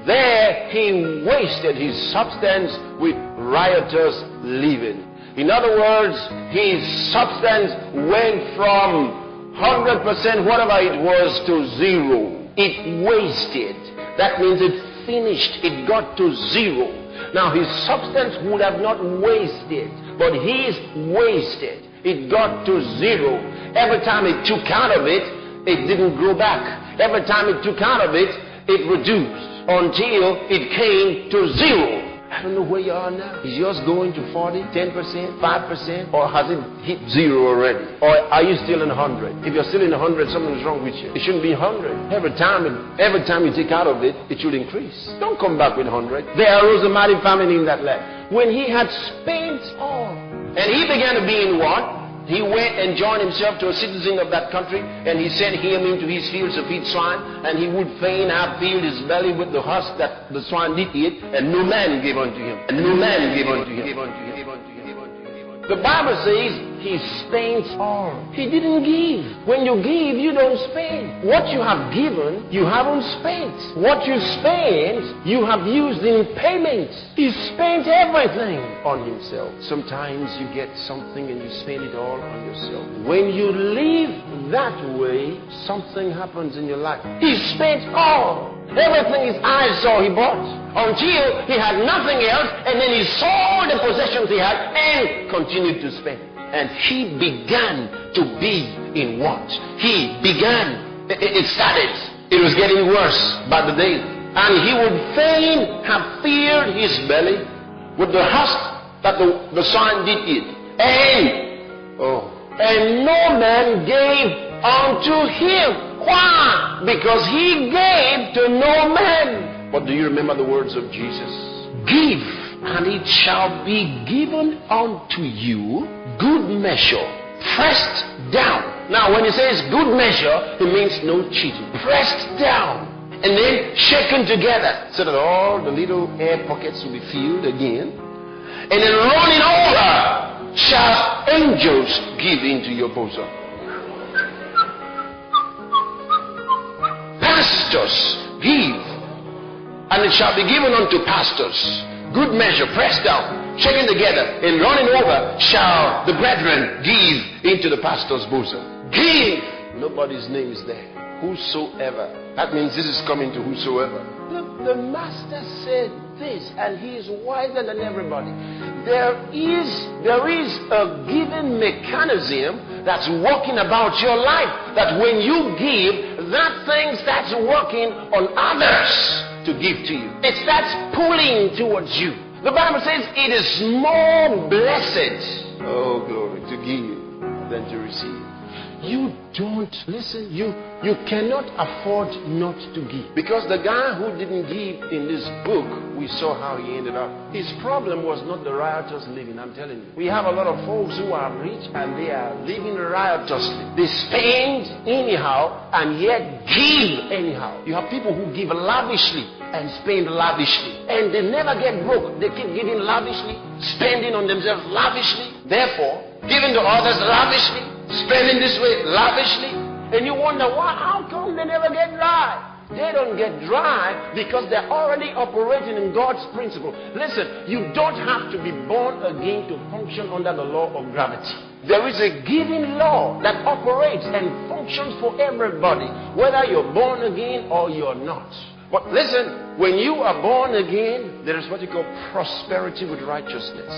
There he wasted his substance with riotous living. In other words, his substance went from 100%, whatever it was, to zero. It wasted. That means it finished. It got to zero. Now his substance would have not wasted, but his wasted. It got to zero. Every time it took out of it, it didn't grow back. Every time it took out of it, it reduced until it came to zero. I don't know where you are now. Is yours going to 40, 10%, 5%, or has it hit zero already? Or are you still in 100? If you're still in 100, something's wrong with you. It shouldn't be 100. Every time you take out of it, it should increase. Don't come back with 100. There arose a mighty famine in that land. When he had spent all, and he began to be in want, he went and joined himself to a citizen of that country, and he sent him into his fields to feed swine, and he would fain have filled his belly with the husk that the swine did eat, and no man gave unto him. And no man gave unto him. The Bible says he spent all. He didn't give. When you give, you don't spend. What you have given, you haven't spent. What you spent, you have used in payment. He spent everything on himself. Sometimes you get something and you spend it all on yourself. When you live that way, something happens in your life. He spent all. Everything his eyes saw, he bought. Until he had nothing else, and then he sold the possessions he had and continued to spend. And he began to be in want. It started. It was getting worse by the day. And he would fain have filled his belly with the husk that the swine did eat. And no man gave unto him. Why? Because he gave to no man. But do you remember the words of Jesus? Give, and it shall be given unto you, good measure, pressed down. Now when he says good measure, it means no cheating. Pressed down, and then shaken together, so that all the little air pockets will be filled again. And then running over, shall angels give into your bosom. Pastors give, and it shall be given unto pastors. Good measure, pressed down, shaken together, and running over, shall the brethren give into the pastor's bosom. Give. Nobody's name is there. Whosoever. That means this is coming to whosoever. Look, the master said this, and he is wiser than everybody. There is a given mechanism that's working about your life, that when you give, that thing starts working on others to give to you. It starts pulling towards you. The Bible says it is more blessed, oh glory, to give than to receive. You don't, listen, you cannot afford not to give. Because the guy who didn't give in this book, we saw how he ended up. His problem was not the riotous living, I'm telling you. We have a lot of folks who are rich and they are living riotously. They spend anyhow and yet give anyhow. You have people who give lavishly and spend lavishly, and they never get broke. They keep giving lavishly, spending on themselves lavishly, therefore giving to others lavishly, spending this way lavishly, and you wonder why, how come they never get dry? They don't get dry because they're already operating in God's principle. Listen, you don't have to be born again to function under the law of gravity. There is a given law that operates and functions for everybody, whether you're born again or you're not. But listen, when you are born again, there is what you call prosperity with righteousness.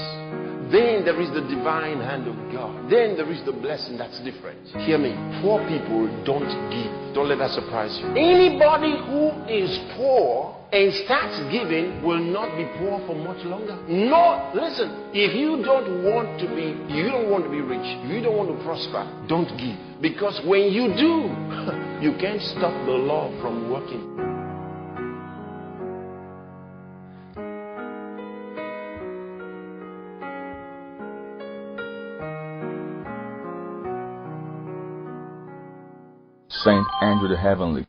Then there is the divine hand of God. Then there is the blessing that's different. Hear me. Poor people don't give. Don't let that surprise you. Anybody who is poor and starts giving will not be poor for much longer. No, listen. If you don't want to be rich, you don't want to prosper, don't give. Because when you do, you can't stop the law from working. Saint Andrew the Heavenly,